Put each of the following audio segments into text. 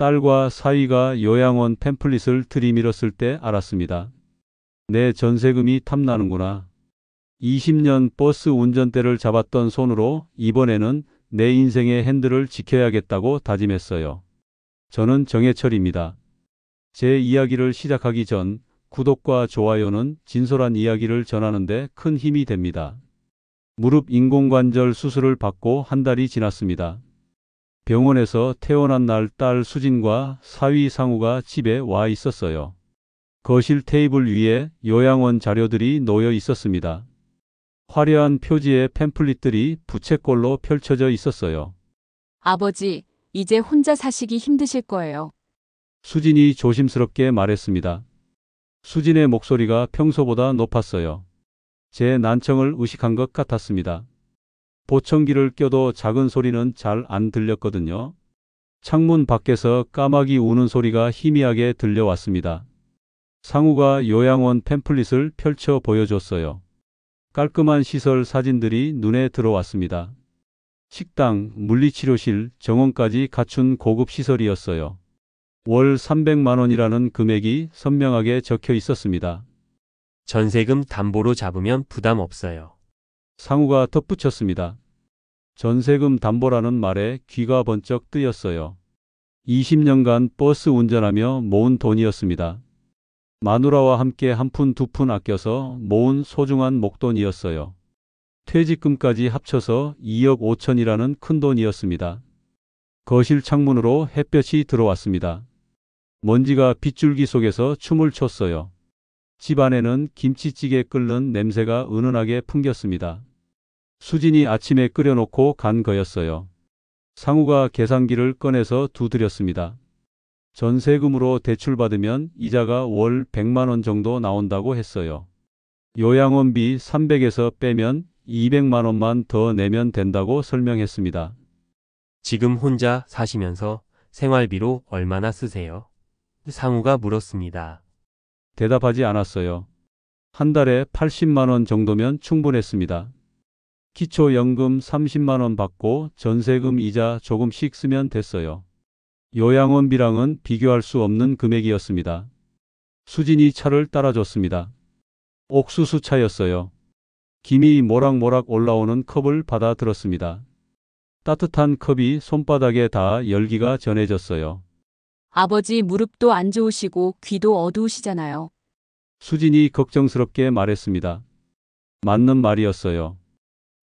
딸과 사위가 요양원 팸플릿을 들이밀었을 때 알았습니다. 내 전세금이 탐나는구나. 20년 버스 운전대를 잡았던 손으로 이번에는 내 인생의 핸들을 지켜야겠다고 다짐했어요. 저는 정해철입니다. 제 이야기를 시작하기 전 구독과 좋아요는 진솔한 이야기를 전하는데 큰 힘이 됩니다. 무릎 인공관절 수술을 받고 한 달이 지났습니다. 병원에서 퇴원한 날 딸 수진과 사위 상우가 집에 와 있었어요. 거실 테이블 위에 요양원 자료들이 놓여 있었습니다. 화려한 표지의 팸플릿들이 부채꼴로 펼쳐져 있었어요. 아버지, 이제 혼자 사시기 힘드실 거예요. 수진이 조심스럽게 말했습니다. 수진의 목소리가 평소보다 높았어요. 제 난청을 의식한 것 같았습니다. 보청기를 껴도 작은 소리는 잘 안 들렸거든요. 창문 밖에서 까마귀 우는 소리가 희미하게 들려왔습니다. 상우가 요양원 팸플릿을 펼쳐 보여줬어요. 깔끔한 시설 사진들이 눈에 들어왔습니다. 식당, 물리치료실, 정원까지 갖춘 고급 시설이었어요. 월 300만 원이라는 금액이 선명하게 적혀 있었습니다. 전세금 담보로 잡으면 부담 없어요. 상우가 덧붙였습니다. 전세금 담보라는 말에 귀가 번쩍 뜨였어요. 20년간 버스 운전하며 모은 돈이었습니다. 마누라와 함께 한 푼 두 푼 아껴서 모은 소중한 목돈이었어요. 퇴직금까지 합쳐서 2억 5천이라는 큰 돈이었습니다. 거실 창문으로 햇볕이 들어왔습니다. 먼지가 빗줄기 속에서 춤을 췄어요. 집 안에는 김치찌개 끓는 냄새가 은은하게 풍겼습니다. 수진이 아침에 끓여놓고 간 거였어요. 상우가 계산기를 꺼내서 두드렸습니다. 전세금으로 대출받으면 이자가 월 100만 원 정도 나온다고 했어요. 요양원비 300에서 빼면 200만 원만 더 내면 된다고 설명했습니다. 지금 혼자 사시면서 생활비로 얼마나 쓰세요? 상우가 물었습니다. 대답하지 않았어요. 한 달에 80만 원 정도면 충분했습니다. 기초연금 30만 원 받고 전세금 이자 조금씩 쓰면 됐어요. 요양원비랑은 비교할 수 없는 금액이었습니다. 수진이 차를 따라줬습니다. 옥수수 차였어요. 김이 모락모락 올라오는 컵을 받아 들었습니다. 따뜻한 컵이 손바닥에 닿아 열기가 전해졌어요. 아버지 무릎도 안 좋으시고 귀도 어두우시잖아요. 수진이 걱정스럽게 말했습니다. 맞는 말이었어요.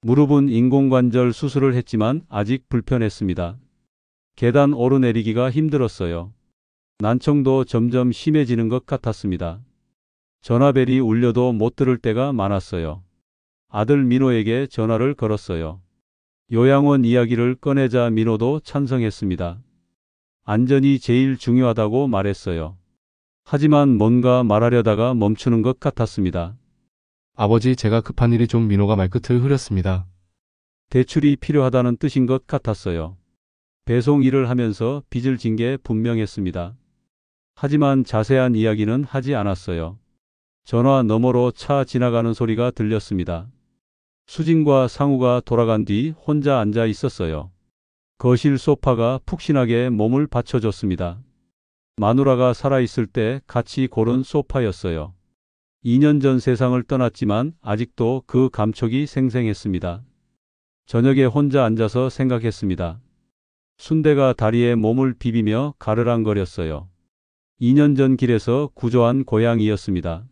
무릎은 인공관절 수술을 했지만 아직 불편했습니다. 계단 오르내리기가 힘들었어요. 난청도 점점 심해지는 것 같았습니다. 전화벨이 울려도 못 들을 때가 많았어요. 아들 민호에게 전화를 걸었어요. 요양원 이야기를 꺼내자 민호도 찬성했습니다. 안전이 제일 중요하다고 말했어요. 하지만 뭔가 말하려다가 멈추는 것 같았습니다. 아버지, 제가 급한 일이 좀 민호가 말끝을 흐렸습니다. 대출이 필요하다는 뜻인 것 같았어요. 배송 일을 하면서 빚을 진 게 분명했습니다. 하지만 자세한 이야기는 하지 않았어요. 전화 너머로 차 지나가는 소리가 들렸습니다. 수진과 상우가 돌아간 뒤 혼자 앉아 있었어요. 거실 소파가 푹신하게 몸을 받쳐줬습니다. 마누라가 살아있을 때 같이 고른 소파였어요. 2년 전 세상을 떠났지만 아직도 그 감촉이 생생했습니다. 저녁에 혼자 앉아서 생각했습니다. 순대가 다리에 몸을 비비며 가르랑거렸어요. 2년 전 길에서 구조한 고양이였습니다.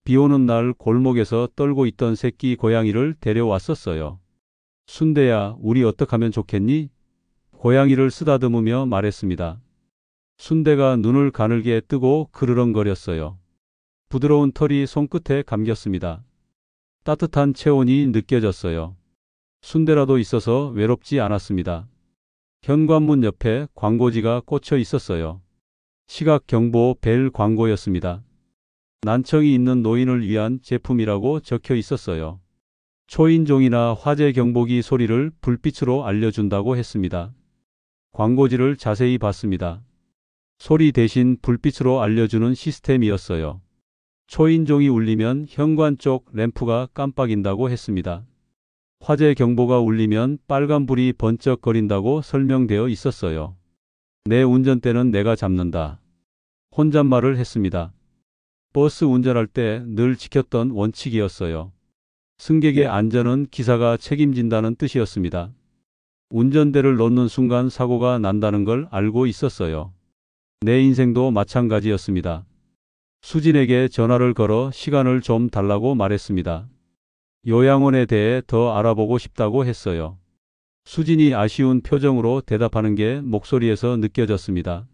비 오는 날 골목에서 떨고 있던 새끼 고양이를 데려왔었어요. 순대야, 우리 어떡하면 좋겠니? 고양이를 쓰다듬으며 말했습니다. 순대가 눈을 가늘게 뜨고 그르렁거렸어요. 부드러운 털이 손끝에 감겼습니다. 따뜻한 체온이 느껴졌어요. 순대라도 있어서 외롭지 않았습니다. 현관문 옆에 광고지가 꽂혀 있었어요. 시각경보 벨 광고였습니다. 난청이 있는 노인을 위한 제품이라고 적혀 있었어요. 초인종이나 화재 경보기 소리를 불빛으로 알려준다고 했습니다. 광고지를 자세히 봤습니다. 소리 대신 불빛으로 알려주는 시스템이었어요. 초인종이 울리면 현관 쪽 램프가 깜빡인다고 했습니다. 화재 경보가 울리면 빨간불이 번쩍거린다고 설명되어 있었어요. 내 운전대는 내가 잡는다. 혼잣말을 했습니다. 버스 운전할 때 늘 지켰던 원칙이었어요. 승객의 안전은 기사가 책임진다는 뜻이었습니다. 운전대를 놓는 순간 사고가 난다는 걸 알고 있었어요. 내 인생도 마찬가지였습니다. 수진에게 전화를 걸어 시간을 좀 달라고 말했습니다. 요양원에 대해 더 알아보고 싶다고 했어요. 수진이 아쉬운 표정으로 대답하는 게 목소리에서 느껴졌습니다.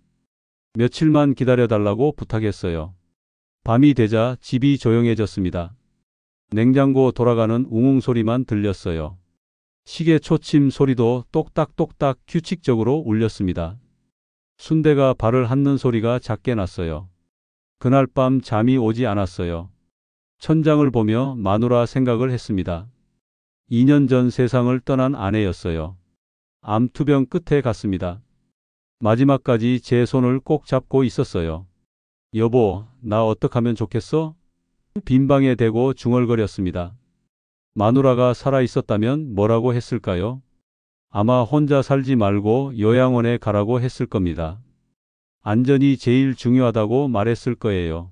며칠만 기다려달라고 부탁했어요. 밤이 되자 집이 조용해졌습니다. 냉장고 돌아가는 웅웅 소리만 들렸어요. 시계 초침 소리도 똑딱똑딱 규칙적으로 울렸습니다. 순대가 발을 핥는 소리가 작게 났어요. 그날 밤 잠이 오지 않았어요. 천장을 보며 마누라 생각을 했습니다. 2년 전 세상을 떠난 아내였어요. 암투병 끝에 갔습니다. 마지막까지 제 손을 꼭 잡고 있었어요. 여보, 나 어떡하면 좋겠어? 빈방에 대고 중얼거렸습니다. 마누라가 살아있었다면 뭐라고 했을까요? 아마 혼자 살지 말고 요양원에 가라고 했을 겁니다. 안전이 제일 중요하다고 말했을 거예요.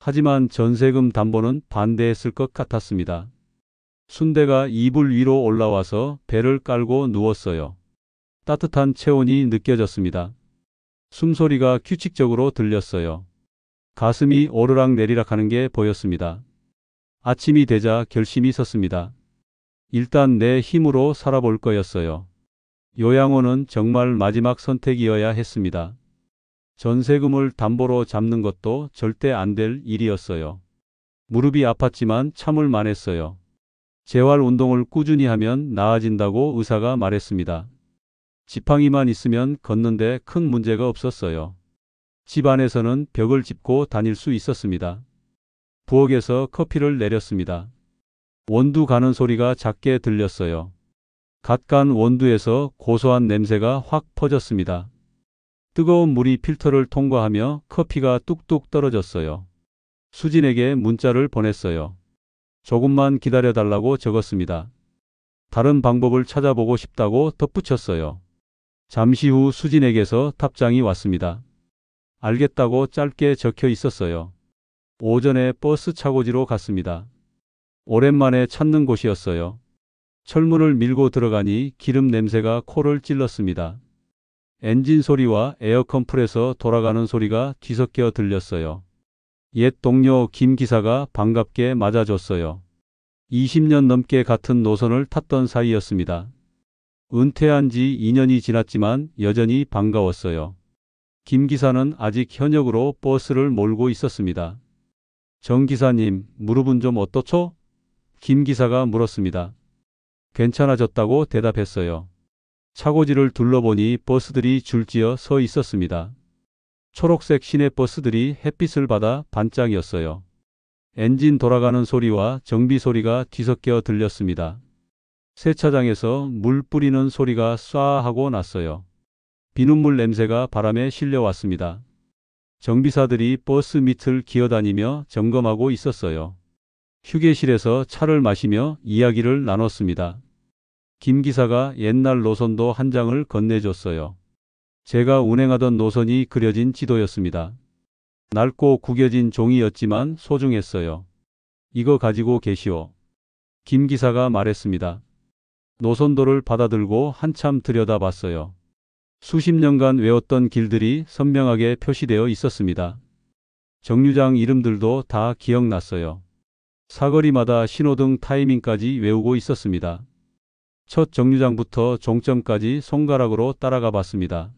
하지만 전세금 담보는 반대했을 것 같았습니다. 순대가 이불 위로 올라와서 배를 깔고 누웠어요. 따뜻한 체온이 느껴졌습니다. 숨소리가 규칙적으로 들렸어요. 가슴이 오르락 내리락 하는 게 보였습니다. 아침이 되자 결심이 섰습니다. 일단 내 힘으로 살아볼 거였어요. 요양원은 정말 마지막 선택이어야 했습니다. 전세금을 담보로 잡는 것도 절대 안 될 일이었어요. 무릎이 아팠지만 참을 만했어요. 재활 운동을 꾸준히 하면 나아진다고 의사가 말했습니다. 지팡이만 있으면 걷는데 큰 문제가 없었어요. 집 안에서는 벽을 짚고 다닐 수 있었습니다. 부엌에서 커피를 내렸습니다. 원두 가는 소리가 작게 들렸어요. 갓 간 원두에서 고소한 냄새가 확 퍼졌습니다. 뜨거운 물이 필터를 통과하며 커피가 뚝뚝 떨어졌어요. 수진에게 문자를 보냈어요. 조금만 기다려달라고 적었습니다. 다른 방법을 찾아보고 싶다고 덧붙였어요. 잠시 후 수진에게서 답장이 왔습니다. 알겠다고 짧게 적혀 있었어요. 오전에 버스 차고지로 갔습니다. 오랜만에 찾는 곳이었어요. 철문을 밀고 들어가니 기름 냄새가 코를 찔렀습니다. 엔진 소리와 에어컨 풀에서 돌아가는 소리가 뒤섞여 들렸어요. 옛 동료 김 기사가 반갑게 맞아줬어요. 20년 넘게 같은 노선을 탔던 사이였습니다. 은퇴한 지 2년이 지났지만 여전히 반가웠어요. 김 기사는 아직 현역으로 버스를 몰고 있었습니다. 정 기사님, 무릎은 좀 어떻죠? 김 기사가 물었습니다. 괜찮아졌다고 대답했어요. 차고지를 둘러보니 버스들이 줄지어 서 있었습니다. 초록색 시내 버스들이 햇빛을 받아 반짝이었어요. 엔진 돌아가는 소리와 정비 소리가 뒤섞여 들렸습니다. 세차장에서 물 뿌리는 소리가 쏴 하고 났어요. 비눗물 냄새가 바람에 실려왔습니다. 정비사들이 버스 밑을 기어다니며 점검하고 있었어요. 휴게실에서 차를 마시며 이야기를 나눴습니다. 김 기사가 옛날 노선도 한 장을 건네줬어요. 제가 운행하던 노선이 그려진 지도였습니다. 낡고 구겨진 종이였지만 소중했어요. 이거 가지고 계시오. 김 기사가 말했습니다. 노선도를 받아들고 한참 들여다봤어요. 수십 년간 외웠던 길들이 선명하게 표시되어 있었습니다. 정류장 이름들도 다 기억났어요. 사거리마다 신호등 타이밍까지 외우고 있었습니다. 첫 정류장부터 종점까지 손가락으로 따라가 봤습니다.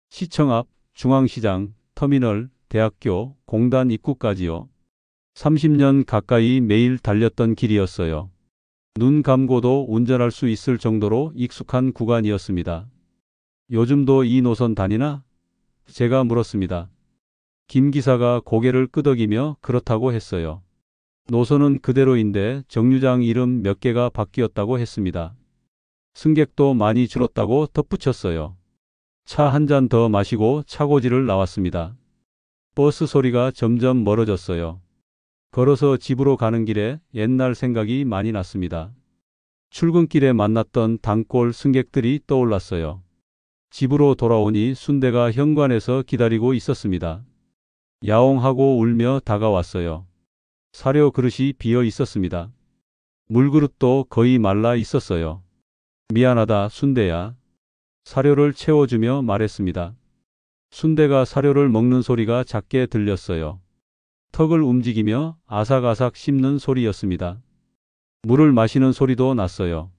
시청 앞, 중앙시장, 터미널, 대학교, 공단 입구까지요. 30년 가까이 매일 달렸던 길이었어요. 눈 감고도 운전할 수 있을 정도로 익숙한 구간이었습니다. 요즘도 이 노선 다니나? 제가 물었습니다. 김 기사가 고개를 끄덕이며 그렇다고 했어요. 노선은 그대로인데 정류장 이름 몇 개가 바뀌었다고 했습니다. 승객도 많이 줄었다고 덧붙였어요. 차 한 잔 더 마시고 차고지를 나왔습니다. 버스 소리가 점점 멀어졌어요. 걸어서 집으로 가는 길에 옛날 생각이 많이 났습니다. 출근길에 만났던 단골 승객들이 떠올랐어요. 집으로 돌아오니 순대가 현관에서 기다리고 있었습니다. 야옹하고 울며 다가왔어요. 사료 그릇이 비어 있었습니다. 물그릇도 거의 말라 있었어요. 미안하다, 순대야. 사료를 채워주며 말했습니다. 순대가 사료를 먹는 소리가 작게 들렸어요. 턱을 움직이며 아삭아삭 씹는 소리였습니다. 물을 마시는 소리도 났어요.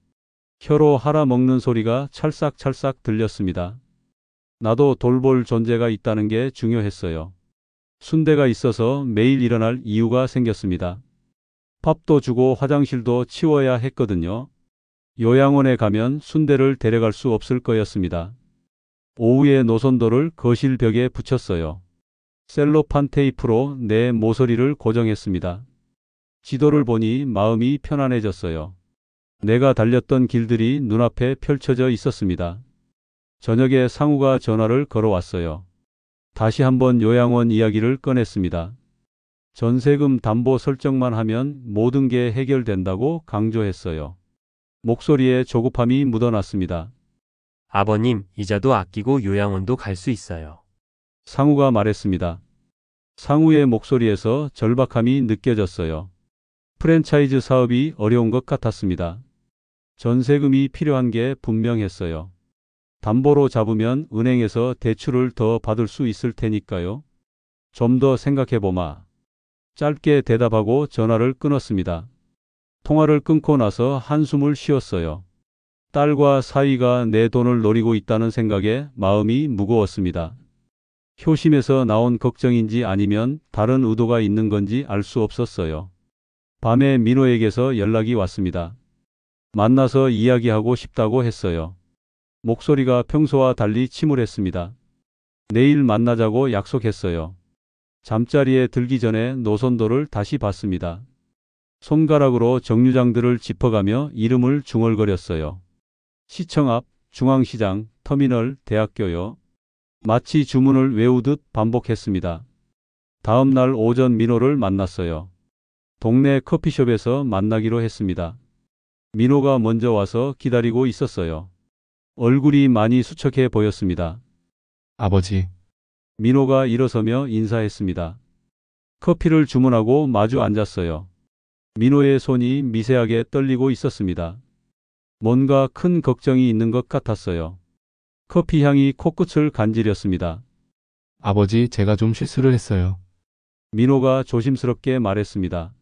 혀로 할아 먹는 소리가 찰싹찰싹 들렸습니다. 나도 돌볼 존재가 있다는 게 중요했어요. 순대가 있어서 매일 일어날 이유가 생겼습니다. 밥도 주고 화장실도 치워야 했거든요. 요양원에 가면 순대를 데려갈 수 없을 거였습니다. 오후에 노선도를 거실 벽에 붙였어요. 셀로판 테이프로 내 모서리를 고정했습니다. 지도를 보니 마음이 편안해졌어요. 내가 달렸던 길들이 눈앞에 펼쳐져 있었습니다. 저녁에 상우가 전화를 걸어왔어요. 다시 한번 요양원 이야기를 꺼냈습니다. 전세금 담보 설정만 하면 모든 게 해결된다고 강조했어요. 목소리에 조급함이 묻어났습니다. 아버님, 이자도 아끼고 요양원도 갈 수 있어요. 상우가 말했습니다. 상우의 목소리에서 절박함이 느껴졌어요. 프랜차이즈 사업이 어려운 것 같았습니다. 전세금이 필요한 게 분명했어요. 담보로 잡으면 은행에서 대출을 더 받을 수 있을 테니까요. 좀 더 생각해보마. 짧게 대답하고 전화를 끊었습니다. 통화를 끊고 나서 한숨을 쉬었어요. 딸과 사위가 내 돈을 노리고 있다는 생각에 마음이 무거웠습니다. 효심에서 나온 걱정인지 아니면 다른 의도가 있는 건지 알 수 없었어요. 밤에 민호에게서 연락이 왔습니다. 만나서 이야기하고 싶다고 했어요. 목소리가 평소와 달리 침울했습니다. 내일 만나자고 약속했어요. 잠자리에 들기 전에 노선도를 다시 봤습니다. 손가락으로 정류장들을 짚어가며 이름을 중얼거렸어요. 시청 앞, 중앙시장, 터미널, 대학교요. 마치 주문을 외우듯 반복했습니다. 다음 날 오전 민호를 만났어요. 동네 커피숍에서 만나기로 했습니다. 민호가 먼저 와서 기다리고 있었어요. 얼굴이 많이 수척해 보였습니다. 아버지, 민호가 일어서며 인사했습니다. 커피를 주문하고 마주 앉았어요. 민호의 손이 미세하게 떨리고 있었습니다. 뭔가 큰 걱정이 있는 것 같았어요. 커피 향이 코끝을 간지렸습니다. 아버지, 제가 좀 실수를 했어요. 민호가 조심스럽게 말했습니다.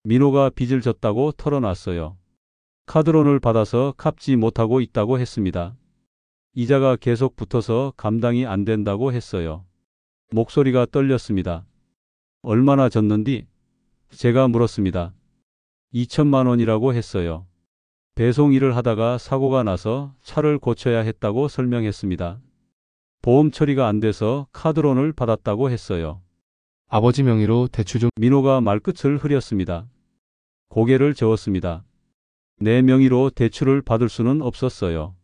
민호가 빚을 졌다고 털어놨어요. 카드론을 받아서 갚지 못하고 있다고 했습니다. 이자가 계속 붙어서 감당이 안 된다고 했어요. 목소리가 떨렸습니다. 얼마나 졌는디? 제가 물었습니다. 2천만 원이라고 했어요. 배송 일을 하다가 사고가 나서 차를 고쳐야 했다고 설명했습니다. 보험 처리가 안 돼서 카드론을 받았다고 했어요. 아버지 명의로 대출 좀. 민호가 말끝을 흐렸습니다. 고개를 저었습니다. 내 명의로 대출을 받을 수는 없었어요.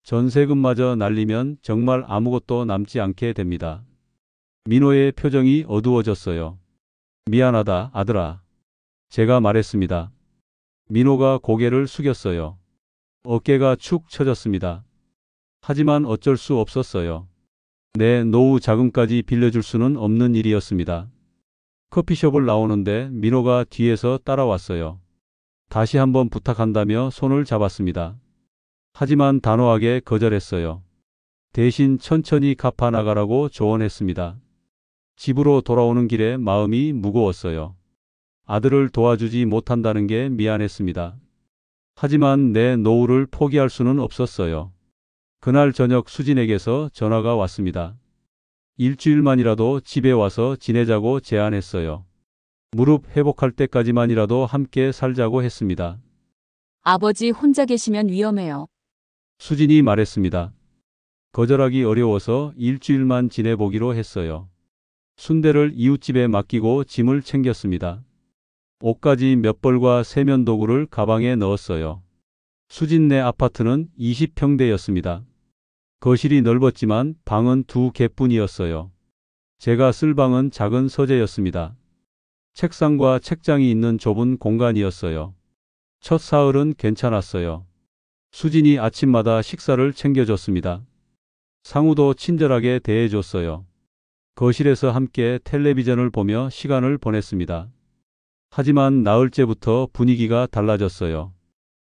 전세금마저 날리면 정말 아무것도 남지 않게 됩니다. 민호의 표정이 어두워졌어요. 미안하다, 아들아. 제가 말했습니다. 민호가 고개를 숙였어요. 어깨가 축 처졌습니다. 하지만 어쩔 수 없었어요. 내 노후 자금까지 빌려줄 수는 없는 일이었습니다. 커피숍을 나오는데 민호가 뒤에서 따라왔어요. 다시 한번 부탁한다며 손을 잡았습니다. 하지만 단호하게 거절했어요. 대신 천천히 갚아 나가라고 조언했습니다. 집으로 돌아오는 길에 마음이 무거웠어요. 아들을 도와주지 못한다는 게 미안했습니다. 하지만 내 노후를 포기할 수는 없었어요. 그날 저녁 수진에게서 전화가 왔습니다. 일주일만이라도 집에 와서 지내자고 제안했어요. 무릎 회복할 때까지만이라도 함께 살자고 했습니다. 아버지 혼자 계시면 위험해요. 수진이 말했습니다. 거절하기 어려워서 일주일만 지내보기로 했어요. 순대를 이웃집에 맡기고 짐을 챙겼습니다. 옷가지 몇 벌과 세면도구를 가방에 넣었어요. 수진네 아파트는 20평대였습니다. 거실이 넓었지만 방은 2개뿐이었어요. 제가 쓸 방은 작은 서재였습니다. 책상과 책장이 있는 좁은 공간이었어요. 첫 사흘은 괜찮았어요. 수진이 아침마다 식사를 챙겨줬습니다. 상우도 친절하게 대해줬어요. 거실에서 함께 텔레비전을 보며 시간을 보냈습니다. 하지만 나흘째부터 분위기가 달라졌어요.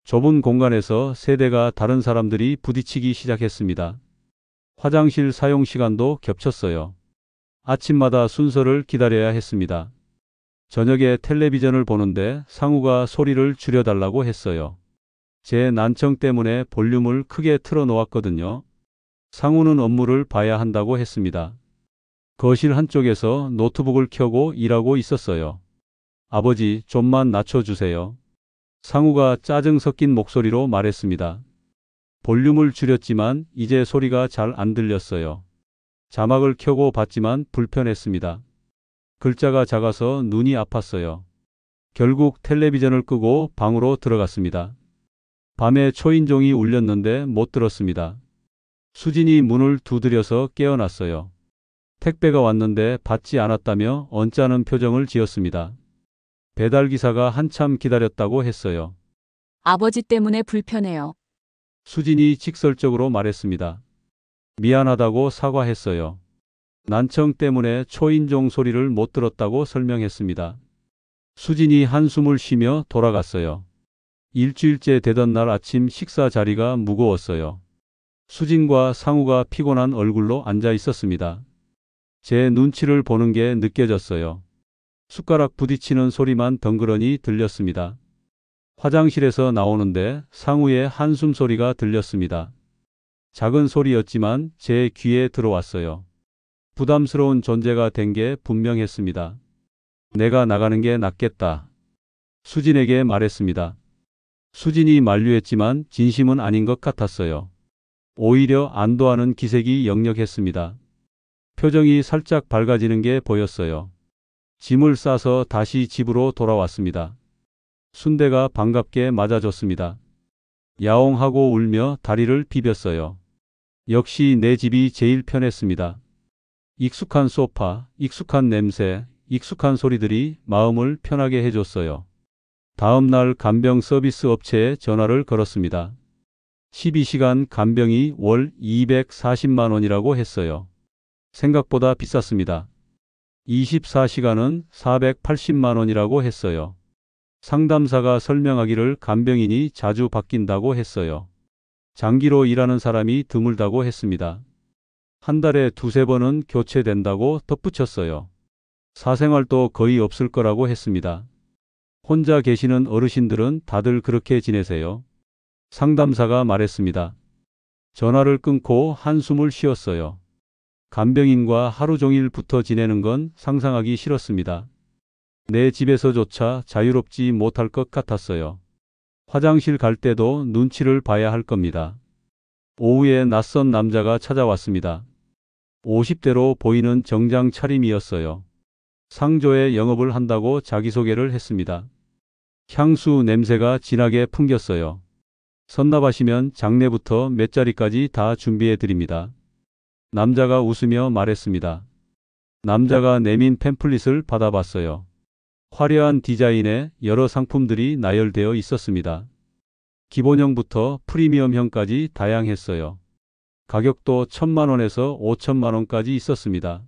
좁은 공간에서 세대가 다른 사람들이 부딪히기 시작했습니다. 화장실 사용 시간도 겹쳤어요. 아침마다 순서를 기다려야 했습니다. 저녁에 텔레비전을 보는데 상우가 소리를 줄여달라고 했어요. 제 난청 때문에 볼륨을 크게 틀어놓았거든요. 상우는 업무를 봐야 한다고 했습니다. 거실 한쪽에서 노트북을 켜고 일하고 있었어요. 아버지, 좀만 낮춰주세요. 상우가 짜증 섞인 목소리로 말했습니다. 볼륨을 줄였지만 이제 소리가 잘 안 들렸어요. 자막을 켜고 봤지만 불편했습니다. 글자가 작아서 눈이 아팠어요. 결국 텔레비전을 끄고 방으로 들어갔습니다. 밤에 초인종이 울렸는데 못 들었습니다. 수진이 문을 두드려서 깨어났어요. 택배가 왔는데 받지 않았다며 언짢은 표정을 지었습니다. 배달기사가 한참 기다렸다고 했어요. 아버지 때문에 불편해요. 수진이 직설적으로 말했습니다. 미안하다고 사과했어요. 난청 때문에 초인종 소리를 못 들었다고 설명했습니다. 수진이 한숨을 쉬며 돌아갔어요. 일주일째 되던 날 아침 식사 자리가 무거웠어요. 수진과 상우가 피곤한 얼굴로 앉아 있었습니다. 제 눈치를 보는 게 느껴졌어요. 숟가락 부딪히는 소리만 덩그러니 들렸습니다. 화장실에서 나오는데 상우의 한숨 소리가 들렸습니다. 작은 소리였지만 제 귀에 들어왔어요. 부담스러운 존재가 된 게 분명했습니다. 내가 나가는 게 낫겠다. 수진에게 말했습니다. 수진이 만류했지만 진심은 아닌 것 같았어요. 오히려 안도하는 기색이 역력했습니다. 표정이 살짝 밝아지는 게 보였어요. 짐을 싸서 다시 집으로 돌아왔습니다. 순대가 반갑게 맞아줬습니다. 야옹하고 울며 다리를 비볐어요. 역시 내 집이 제일 편했습니다. 익숙한 소파, 익숙한 냄새, 익숙한 소리들이 마음을 편하게 해줬어요. 다음 날 간병 서비스 업체에 전화를 걸었습니다. 12시간 간병이 월 240만 원이라고 했어요. 생각보다 비쌌습니다. 24시간은 480만 원이라고 했어요. 상담사가 설명하기를 간병인이 자주 바뀐다고 했어요. 장기로 일하는 사람이 드물다고 했습니다. 한 달에 두세 번은 교체된다고 덧붙였어요. 사생활도 거의 없을 거라고 했습니다. 혼자 계시는 어르신들은 다들 그렇게 지내세요? 상담사가 말했습니다. 전화를 끊고 한숨을 쉬었어요. 간병인과 하루 종일 붙어 지내는 건 상상하기 싫었습니다. 내 집에서조차 자유롭지 못할 것 같았어요. 화장실 갈 때도 눈치를 봐야 할 겁니다. 오후에 낯선 남자가 찾아왔습니다. 50대로 보이는 정장 차림이었어요. 상조에 영업을 한다고 자기소개를 했습니다. 향수 냄새가 진하게 풍겼어요. 선납하시면 장례부터 몇 자리까지 다 준비해 드립니다. 남자가 웃으며 말했습니다. 남자가 내민 팸플릿을 받아봤어요. 화려한 디자인에 여러 상품들이 나열되어 있었습니다. 기본형부터 프리미엄형까지 다양했어요. 가격도 1,000만 원에서 5천만 원까지 있었습니다.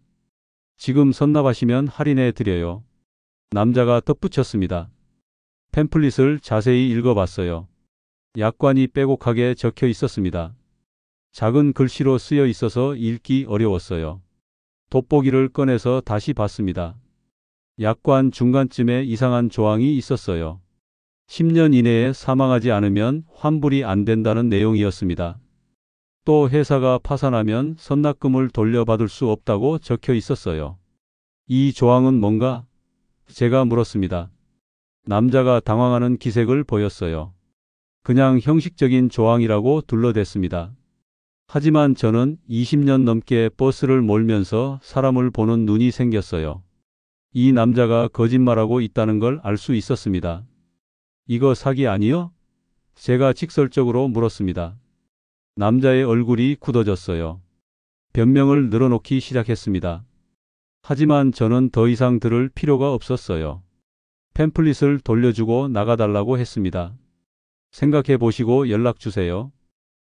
지금 선납하시면 할인해 드려요. 남자가 덧붙였습니다. 팸플릿을 자세히 읽어봤어요. 약관이 빼곡하게 적혀 있었습니다. 작은 글씨로 쓰여 있어서 읽기 어려웠어요. 돋보기를 꺼내서 다시 봤습니다. 약관 중간쯤에 이상한 조항이 있었어요. 10년 이내에 사망하지 않으면 환불이 안 된다는 내용이었습니다. 또 회사가 파산하면 선납금을 돌려받을 수 없다고 적혀 있었어요. 이 조항은 뭔가? 제가 물었습니다. 남자가 당황하는 기색을 보였어요. 그냥 형식적인 조항이라고 둘러댔습니다. 하지만 저는 20년 넘게 버스를 몰면서 사람을 보는 눈이 생겼어요. 이 남자가 거짓말하고 있다는 걸 알 수 있었습니다. 이거 사기 아니요? 제가 직설적으로 물었습니다. 남자의 얼굴이 굳어졌어요. 변명을 늘어놓기 시작했습니다. 하지만 저는 더 이상 들을 필요가 없었어요. 팸플릿을 돌려주고 나가달라고 했습니다. 생각해 보시고 연락 주세요.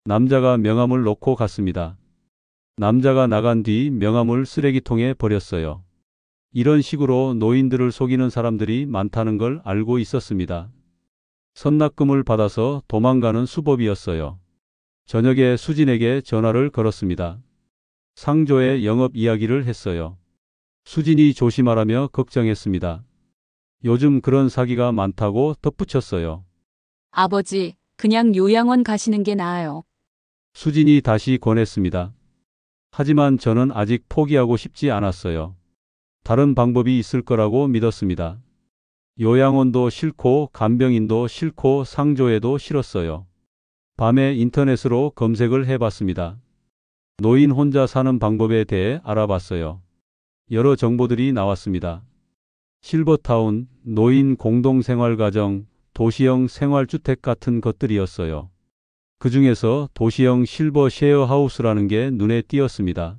남자가 명함을 놓고 갔습니다. 남자가 나간 뒤 명함을 쓰레기통에 버렸어요. 이런 식으로 노인들을 속이는 사람들이 많다는 걸 알고 있었습니다. 선납금을 받아서 도망가는 수법이었어요. 저녁에 수진에게 전화를 걸었습니다. 상조의 영업 이야기를 했어요. 수진이 조심하라며 걱정했습니다. 요즘 그런 사기가 많다고 덧붙였어요. 아버지, 그냥 요양원 가시는 게 나아요. 수진이 다시 권했습니다. 하지만 저는 아직 포기하고 싶지 않았어요. 다른 방법이 있을 거라고 믿었습니다. 요양원도 싫고 간병인도 싫고 상조에도 싫었어요. 밤에 인터넷으로 검색을 해봤습니다. 노인 혼자 사는 방법에 대해 알아봤어요. 여러 정보들이 나왔습니다. 실버타운, 노인 공동생활가정, 도시형 생활주택 같은 것들이었어요. 그 중에서 도시형 실버 쉐어하우스라는 게 눈에 띄었습니다.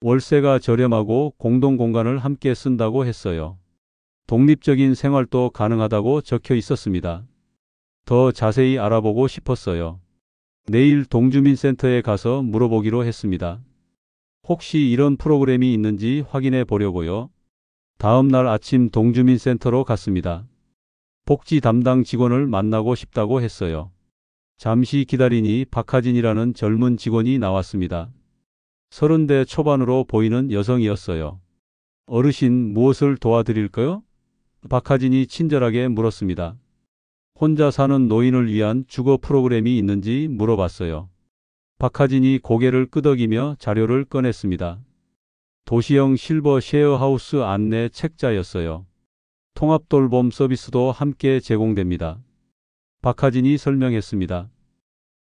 월세가 저렴하고 공동공간을 함께 쓴다고 했어요. 독립적인 생활도 가능하다고 적혀 있었습니다. 더 자세히 알아보고 싶었어요. 내일 동주민센터에 가서 물어보기로 했습니다. 혹시 이런 프로그램이 있는지 확인해 보려고요. 다음 날 아침 동주민센터로 갔습니다. 복지 담당 직원을 만나고 싶다고 했어요. 잠시 기다리니 박하진이라는 젊은 직원이 나왔습니다. 30대 초반으로 보이는 여성이었어요. 어르신, 무엇을 도와드릴까요? 박하진이 친절하게 물었습니다. 혼자 사는 노인을 위한 주거 프로그램이 있는지 물어봤어요. 박하진이 고개를 끄덕이며 자료를 꺼냈습니다. 도시형 실버 쉐어하우스 안내 책자였어요. 통합돌봄 서비스도 함께 제공됩니다. 박하진이 설명했습니다.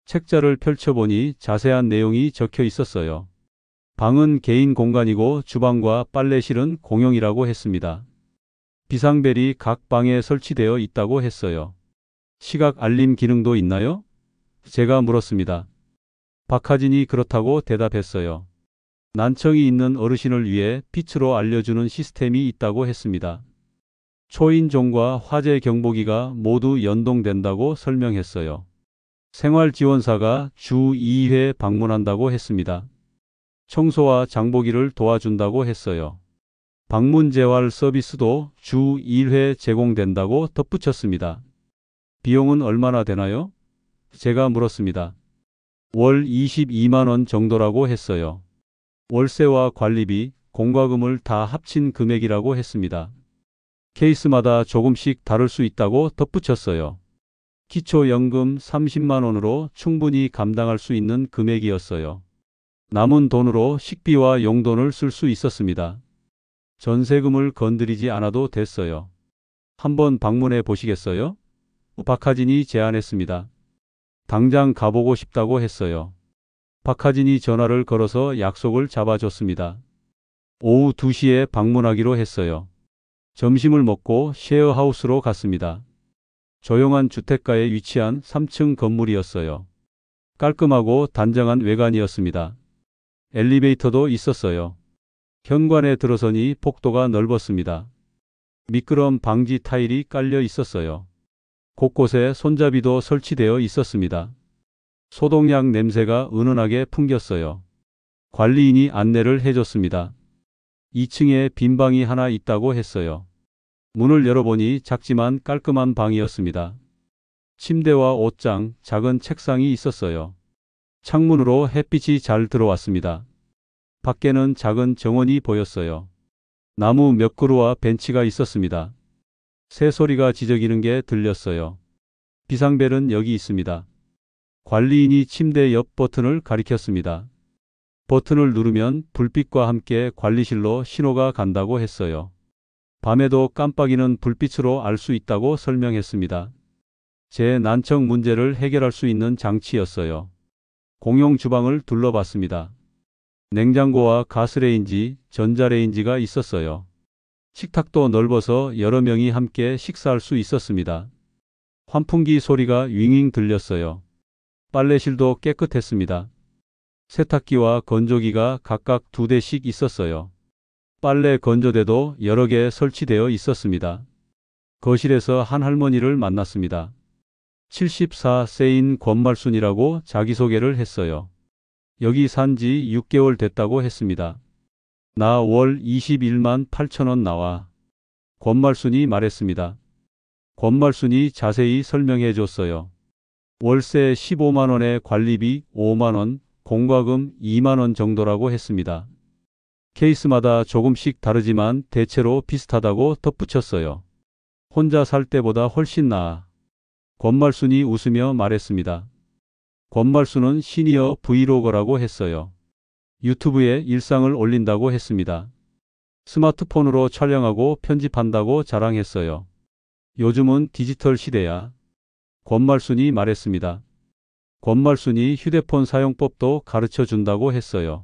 책자를 펼쳐보니 자세한 내용이 적혀 있었어요. 방은 개인 공간이고 주방과 빨래실은 공용이라고 했습니다. 비상벨이 각 방에 설치되어 있다고 했어요. 시각 알림 기능도 있나요? 제가 물었습니다. 박하진이 그렇다고 대답했어요. 난청이 있는 어르신을 위해 빛으로 알려주는 시스템이 있다고 했습니다. 초인종과 화재 경보기가 모두 연동된다고 설명했어요. 생활지원사가 주 2회 방문한다고 했습니다. 청소와 장보기를 도와준다고 했어요. 방문 재활 서비스도 주 1회 제공된다고 덧붙였습니다. 비용은 얼마나 되나요? 제가 물었습니다. 월 22만 원 정도라고 했어요. 월세와 관리비, 공과금을 다 합친 금액이라고 했습니다. 케이스마다 조금씩 다를 수 있다고 덧붙였어요. 기초연금 30만 원으로 충분히 감당할 수 있는 금액이었어요. 남은 돈으로 식비와 용돈을 쓸 수 있었습니다. 전세금을 건드리지 않아도 됐어요. 한번 방문해 보시겠어요? 박하진이 제안했습니다. 당장 가보고 싶다고 했어요. 박하진이 전화를 걸어서 약속을 잡아줬습니다. 오후 2시에 방문하기로 했어요. 점심을 먹고 쉐어하우스로 갔습니다. 조용한 주택가에 위치한 3층 건물이었어요. 깔끔하고 단정한 외관이었습니다. 엘리베이터도 있었어요. 현관에 들어서니 복도가 넓었습니다. 미끄럼 방지 타일이 깔려 있었어요. 곳곳에 손잡이도 설치되어 있었습니다. 소독약 냄새가 은은하게 풍겼어요. 관리인이 안내를 해줬습니다. 2층에 빈 방이 하나 있다고 했어요. 문을 열어보니 작지만 깔끔한 방이었습니다. 침대와 옷장, 작은 책상이 있었어요. 창문으로 햇빛이 잘 들어왔습니다. 밖에는 작은 정원이 보였어요. 나무 몇 그루와 벤치가 있었습니다. 새소리가 지저귀는 게 들렸어요. 비상벨은 여기 있습니다. 관리인이 침대 옆 버튼을 가리켰습니다. 버튼을 누르면 불빛과 함께 관리실로 신호가 간다고 했어요. 밤에도 깜빡이는 불빛으로 알 수 있다고 설명했습니다. 제 난청 문제를 해결할 수 있는 장치였어요. 공용 주방을 둘러봤습니다. 냉장고와 가스레인지, 전자레인지가 있었어요. 식탁도 넓어서 여러 명이 함께 식사할 수 있었습니다. 환풍기 소리가 윙윙 들렸어요. 빨래실도 깨끗했습니다. 세탁기와 건조기가 각각 2대씩 있었어요. 빨래 건조대도 여러 개 설치되어 있었습니다. 거실에서 한 할머니를 만났습니다. 74세인 권말순이라고 자기소개를 했어요. 여기 산 지 6개월 됐다고 했습니다. 나 월 21만 8천 원 나와. 권말순이 말했습니다. 권말순이 자세히 설명해 줬어요. 월세 15만 원에 관리비 5만 원, 공과금 2만 원 정도라고 했습니다. 케이스마다 조금씩 다르지만 대체로 비슷하다고 덧붙였어요. 혼자 살 때보다 훨씬 나아. 권말순이 웃으며 말했습니다. 권말순은 시니어 브이로거라고 했어요. 유튜브에 일상을 올린다고 했습니다. 스마트폰으로 촬영하고 편집한다고 자랑했어요. 요즘은 디지털 시대야. 권말순이 말했습니다. 권말순이 휴대폰 사용법도 가르쳐 준다고 했어요.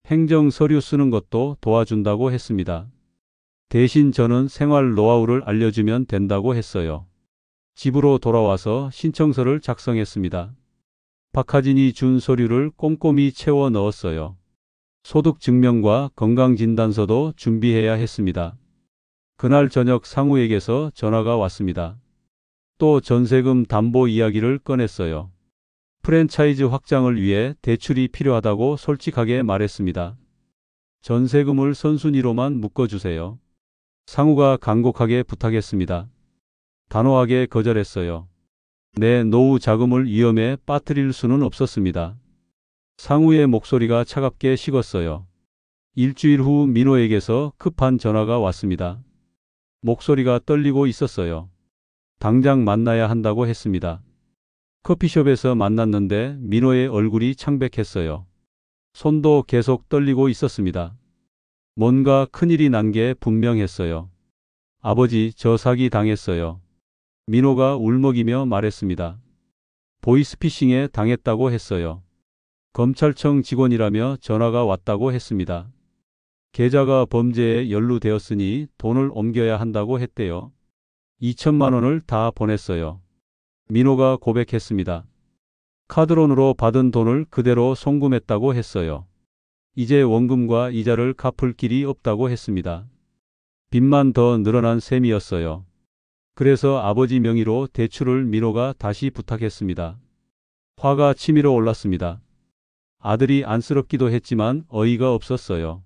행정 서류 쓰는 것도 도와준다고 했습니다. 대신 저는 생활 노하우를 알려주면 된다고 했어요. 집으로 돌아와서 신청서를 작성했습니다. 박하진이 준 서류를 꼼꼼히 채워 넣었어요. 소득증명과 건강진단서도 준비해야 했습니다. 그날 저녁 상우에게서 전화가 왔습니다. 또 전세금 담보 이야기를 꺼냈어요. 프랜차이즈 확장을 위해 대출이 필요하다고 솔직하게 말했습니다. 전세금을 선순위로만 묶어주세요. 상우가 간곡하게 부탁했습니다. 단호하게 거절했어요. 내 노후 자금을 위험에 빠뜨릴 수는 없었습니다. 상우의 목소리가 차갑게 식었어요. 일주일 후 민호에게서 급한 전화가 왔습니다. 목소리가 떨리고 있었어요. 당장 만나야 한다고 했습니다. 커피숍에서 만났는데 민호의 얼굴이 창백했어요. 손도 계속 떨리고 있었습니다. 뭔가 큰일이 난 게 분명했어요. 아버지, 저 사기 당했어요. 민호가 울먹이며 말했습니다. 보이스피싱에 당했다고 했어요. 검찰청 직원이라며 전화가 왔다고 했습니다. 계좌가 범죄에 연루되었으니 돈을 옮겨야 한다고 했대요. 2천만 원을 다 보냈어요. 민호가 고백했습니다. 카드론으로 받은 돈을 그대로 송금했다고 했어요. 이제 원금과 이자를 갚을 길이 없다고 했습니다. 빚만 더 늘어난 셈이었어요. 그래서 아버지 명의로 대출을 민호가 다시 부탁했습니다. 화가 치밀어 올랐습니다. 아들이 안쓰럽기도 했지만 어이가 없었어요.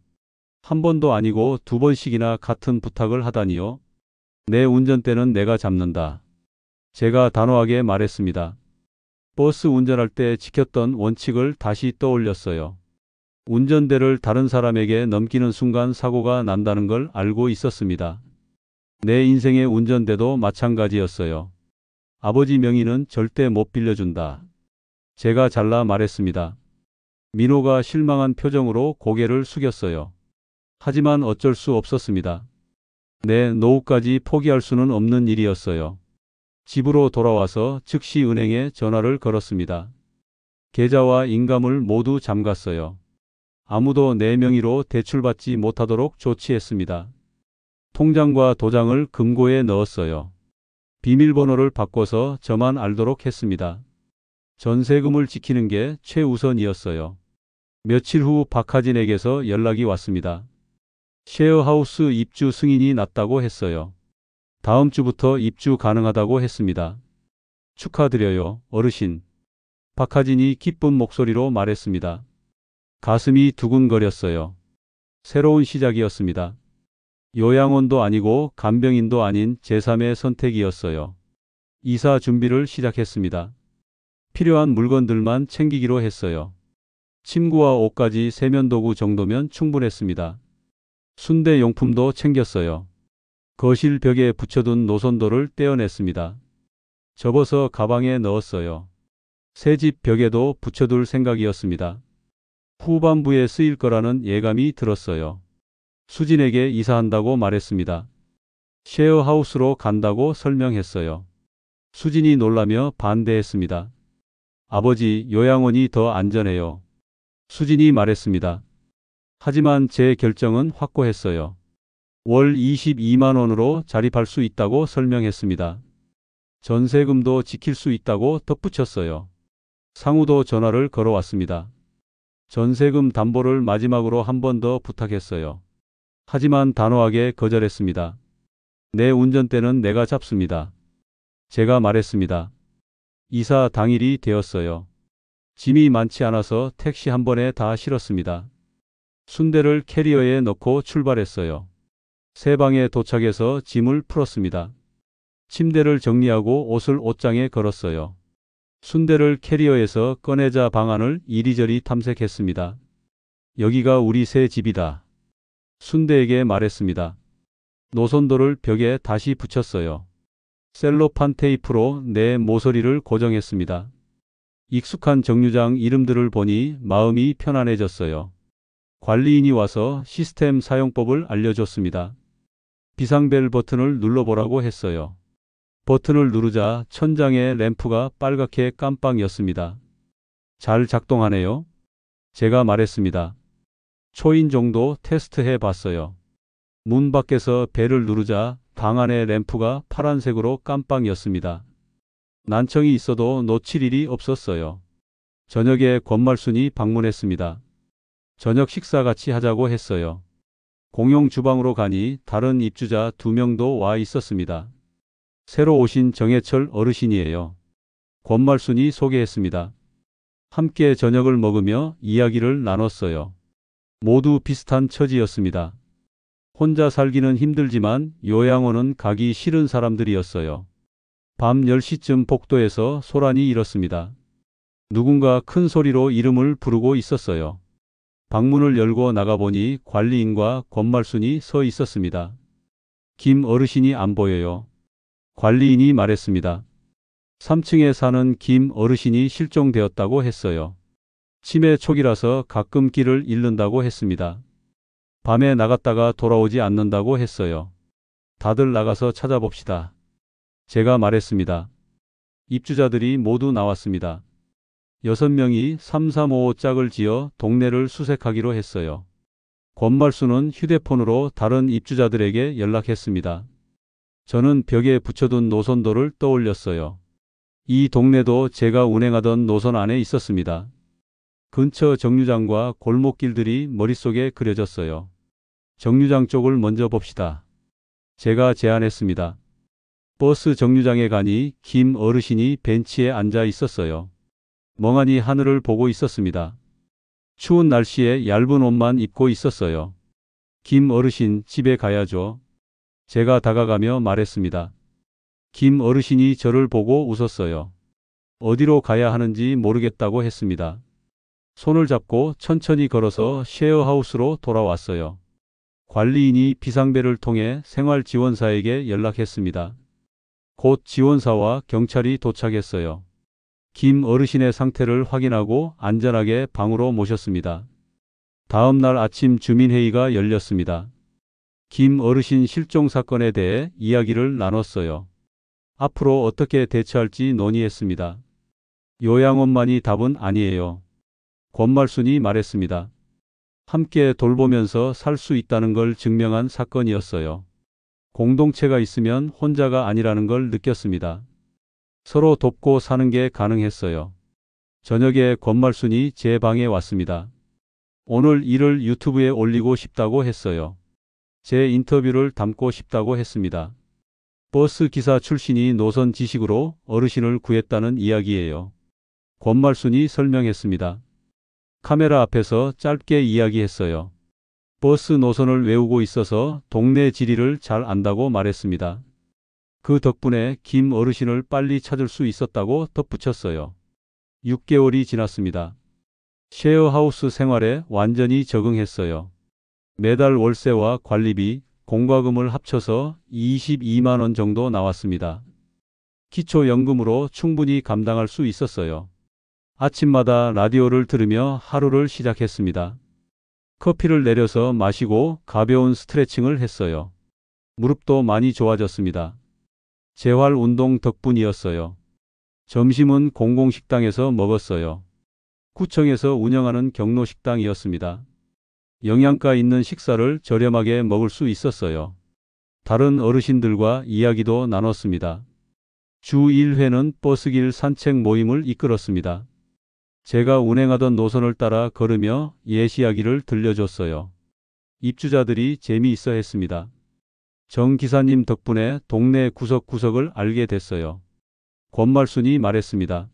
한 번도 아니고 두 번씩이나 같은 부탁을 하다니요. 내 운전대는 내가 잡는다. 제가 단호하게 말했습니다. 버스 운전할 때 지켰던 원칙을 다시 떠올렸어요. 운전대를 다른 사람에게 넘기는 순간 사고가 난다는 걸 알고 있었습니다. 내 인생의 운전대도 마찬가지였어요. 아버지 명의는 절대 못 빌려준다. 제가 잘라 말했습니다. 민호가 실망한 표정으로 고개를 숙였어요. 하지만 어쩔 수 없었습니다. 내 노후까지 포기할 수는 없는 일이었어요. 집으로 돌아와서 즉시 은행에 전화를 걸었습니다. 계좌와 인감을 모두 잠갔어요. 아무도 내 명의로 대출받지 못하도록 조치했습니다. 통장과 도장을 금고에 넣었어요. 비밀번호를 바꿔서 저만 알도록 했습니다. 전세금을 지키는 게 최우선이었어요. 며칠 후 박하진에게서 연락이 왔습니다. 셰어하우스 입주 승인이 났다고 했어요. 다음 주부터 입주 가능하다고 했습니다. 축하드려요, 어르신. 박하진이 기쁜 목소리로 말했습니다. 가슴이 두근거렸어요. 새로운 시작이었습니다. 요양원도 아니고 간병인도 아닌 제3의 선택이었어요. 이사 준비를 시작했습니다. 필요한 물건들만 챙기기로 했어요. 침구와 옷까지 세면도구 정도면 충분했습니다. 순대 용품도 챙겼어요. 거실 벽에 붙여둔 노선도를 떼어냈습니다. 접어서 가방에 넣었어요. 새 집 벽에도 붙여둘 생각이었습니다. 후반부에 쓰일 거라는 예감이 들었어요. 수진에게 이사한다고 말했습니다. 셰어하우스로 간다고 설명했어요. 수진이 놀라며 반대했습니다. 아버지, 요양원이 더 안전해요. 수진이 말했습니다. 하지만 제 결정은 확고했어요. 월 22만 원으로 자립할 수 있다고 설명했습니다. 전세금도 지킬 수 있다고 덧붙였어요. 상우도 전화를 걸어왔습니다. 전세금 담보를 마지막으로 한 번 더 부탁했어요. 하지만 단호하게 거절했습니다. 내 운전대는 내가 잡습니다. 제가 말했습니다. 이사 당일이 되었어요. 짐이 많지 않아서 택시 한 번에 다 실었습니다. 순대를 캐리어에 넣고 출발했어요. 새 방에 도착해서 짐을 풀었습니다. 침대를 정리하고 옷을 옷장에 걸었어요. 순대를 캐리어에서 꺼내자 방안을 이리저리 탐색했습니다. 여기가 우리 새 집이다. 순대에게 말했습니다. 노선도를 벽에 다시 붙였어요. 셀로판 테이프로 내 모서리를 고정했습니다. 익숙한 정류장 이름들을 보니 마음이 편안해졌어요. 관리인이 와서 시스템 사용법을 알려줬습니다. 비상벨 버튼을 눌러보라고 했어요. 버튼을 누르자 천장의 램프가 빨갛게 깜빡였습니다. 잘 작동하네요. 제가 말했습니다. 초인 정도 테스트해 봤어요. 문 밖에서 벨을 누르자 방 안의 램프가 파란색으로 깜빡였습니다. 난청이 있어도 놓칠 일이 없었어요. 저녁에 권말순이 방문했습니다. 저녁 식사 같이 하자고 했어요. 공용 주방으로 가니 다른 입주자 2명도 와 있었습니다. 새로 오신 정해철 어르신이에요. 권말순이 소개했습니다. 함께 저녁을 먹으며 이야기를 나눴어요. 모두 비슷한 처지였습니다. 혼자 살기는 힘들지만 요양원은 가기 싫은 사람들이었어요. 밤 10시쯤 복도에서 소란이 일었습니다. 누군가 큰 소리로 이름을 부르고 있었어요. 방문을 열고 나가보니 관리인과 권말순이 서 있었습니다. 김 어르신이 안 보여요. 관리인이 말했습니다. 3층에 사는 김 어르신이 실종되었다고 했어요. 치매 초기라서 가끔 길을 잃는다고 했습니다. 밤에 나갔다가 돌아오지 않는다고 했어요. 다들 나가서 찾아봅시다. 제가 말했습니다. 입주자들이 모두 나왔습니다. 6명이 3355 짝을 지어 동네를 수색하기로 했어요. 권말순은 휴대폰으로 다른 입주자들에게 연락했습니다. 저는 벽에 붙여둔 노선도를 떠올렸어요. 이 동네도 제가 운행하던 노선 안에 있었습니다. 근처 정류장과 골목길들이 머릿속에 그려졌어요. 정류장 쪽을 먼저 봅시다. 제가 제안했습니다. 버스 정류장에 가니 김 어르신이 벤치에 앉아 있었어요. 멍하니 하늘을 보고 있었습니다. 추운 날씨에 얇은 옷만 입고 있었어요. 김 어르신 집에 가야죠. 제가 다가가며 말했습니다. 김 어르신이 저를 보고 웃었어요. 어디로 가야 하는지 모르겠다고 했습니다. 손을 잡고 천천히 걸어서 쉐어하우스로 돌아왔어요. 관리인이 비상벨을 통해 생활지원사에게 연락했습니다. 곧 지원사와 경찰이 도착했어요. 김 어르신의 상태를 확인하고 안전하게 방으로 모셨습니다. 다음 날 아침 주민회의가 열렸습니다. 김 어르신 실종 사건에 대해 이야기를 나눴어요. 앞으로 어떻게 대처할지 논의했습니다. 요양원만이 답은 아니에요. 권말순이 말했습니다. 함께 돌보면서 살 수 있다는 걸 증명한 사건이었어요. 공동체가 있으면 혼자가 아니라는 걸 느꼈습니다. 서로 돕고 사는 게 가능했어요. 저녁에 권말순이 제 방에 왔습니다. 오늘 일을 유튜브에 올리고 싶다고 했어요. 제 인터뷰를 담고 싶다고 했습니다. 버스 기사 출신이 노선 지식으로 어르신을 구했다는 이야기예요. 권말순이 설명했습니다. 카메라 앞에서 짧게 이야기했어요. 버스 노선을 외우고 있어서 동네 지리를 잘 안다고 말했습니다. 그 덕분에 김 어르신을 빨리 찾을 수 있었다고 덧붙였어요. 6개월이 지났습니다. 쉐어하우스 생활에 완전히 적응했어요. 매달 월세와 관리비, 공과금을 합쳐서 22만 원 정도 나왔습니다. 기초연금으로 충분히 감당할 수 있었어요. 아침마다 라디오를 들으며 하루를 시작했습니다. 커피를 내려서 마시고 가벼운 스트레칭을 했어요. 무릎도 많이 좋아졌습니다. 재활 운동 덕분이었어요. 점심은 공공식당에서 먹었어요. 구청에서 운영하는 경로식당이었습니다. 영양가 있는 식사를 저렴하게 먹을 수 있었어요. 다른 어르신들과 이야기도 나눴습니다. 주 1회는 버스길 산책 모임을 이끌었습니다. 제가 운행하던 노선을 따라 걸으며 옛 이야기를 들려줬어요. 입주자들이 재미있어 했습니다. 정 기사님 덕분에 동네 구석구석을 알게 됐어요. 권말순이 말했습니다.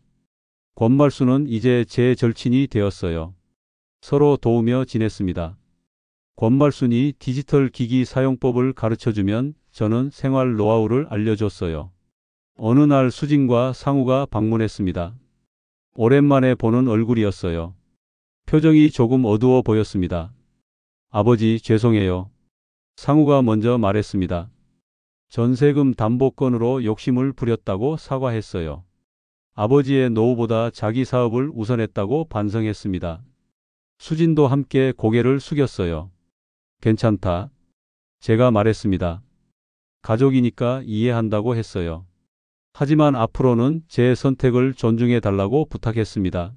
권말수는 이제 제 절친이 되었어요. 서로 도우며 지냈습니다. 권말순이 디지털 기기 사용법을 가르쳐주면 저는 생활 노하우를 알려줬어요. 어느 날 수진과 상우가 방문했습니다. 오랜만에 보는 얼굴이었어요. 표정이 조금 어두워 보였습니다. 아버지, 죄송해요. 상우가 먼저 말했습니다. 전세금 담보건으로 욕심을 부렸다고 사과했어요. 아버지의 노후보다 자기 사업을 우선했다고 반성했습니다. 수진도 함께 고개를 숙였어요. 괜찮다. 제가 말했습니다. 가족이니까 이해한다고 했어요. 하지만 앞으로는 제 선택을 존중해 달라고 부탁했습니다.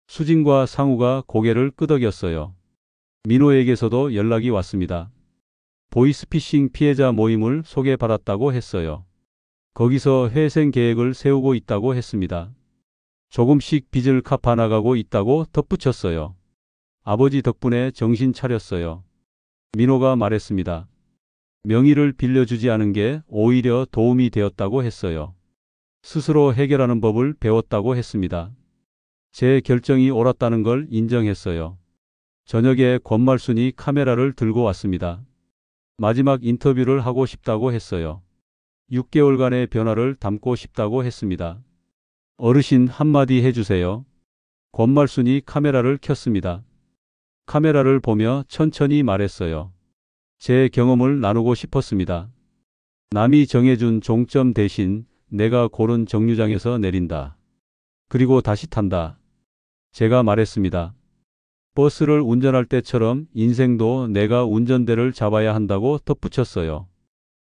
수진과 상우가 고개를 끄덕였어요. 민호에게서도 연락이 왔습니다. 보이스피싱 피해자 모임을 소개받았다고 했어요. 거기서 회생 계획을 세우고 있다고 했습니다. 조금씩 빚을 갚아나가고 있다고 덧붙였어요. 아버지 덕분에 정신 차렸어요. 민호가 말했습니다. 명의를 빌려주지 않은 게 오히려 도움이 되었다고 했어요. 스스로 해결하는 법을 배웠다고 했습니다. 제 결정이 옳았다는 걸 인정했어요. 저녁에 권말순이 카메라를 들고 왔습니다. 마지막 인터뷰를 하고 싶다고 했어요. 6개월간의 변화를 담고 싶다고 했습니다. 어르신 한마디 해주세요. 권말순이 카메라를 켰습니다. 카메라를 보며 천천히 말했어요. 제 경험을 나누고 싶었습니다. 남이 정해준 종점 대신 내가 고른 정류장에서 내린다. 그리고 다시 탄다. 제가 말했습니다. 버스를 운전할 때처럼 인생도 내가 운전대를 잡아야 한다고 덧붙였어요.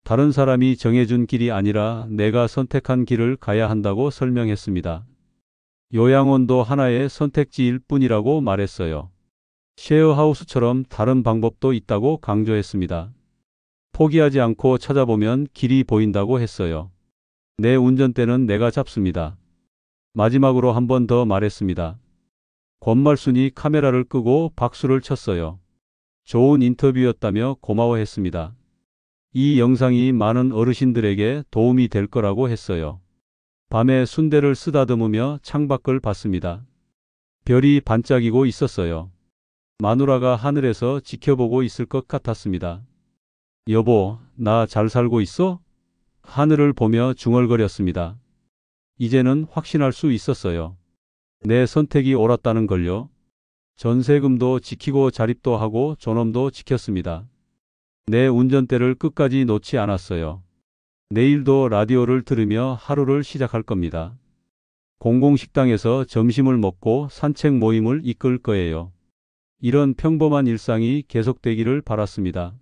다른 사람이 정해준 길이 아니라 내가 선택한 길을 가야 한다고 설명했습니다. 요양원도 하나의 선택지일 뿐이라고 말했어요. 쉐어하우스처럼 다른 방법도 있다고 강조했습니다. 포기하지 않고 찾아보면 길이 보인다고 했어요. 내 운전대는 내가 잡습니다. 마지막으로 한 번 더 말했습니다. 권말순이 카메라를 끄고 박수를 쳤어요. 좋은 인터뷰였다며 고마워했습니다. 이 영상이 많은 어르신들에게 도움이 될 거라고 했어요. 밤에 순대를 쓰다듬으며 창밖을 봤습니다. 별이 반짝이고 있었어요. 마누라가 하늘에서 지켜보고 있을 것 같았습니다. 여보, 나 잘 살고 있어? 하늘을 보며 중얼거렸습니다. 이제는 확신할 수 있었어요. 내 선택이 옳았다는 걸요. 전세금도 지키고 자립도 하고 존엄도 지켰습니다. 내 운전대를 끝까지 놓지 않았어요. 내일도 라디오를 들으며 하루를 시작할 겁니다. 공공식당에서 점심을 먹고 산책 모임을 이끌 거예요. 이런 평범한 일상이 계속되기를 바랐습니다.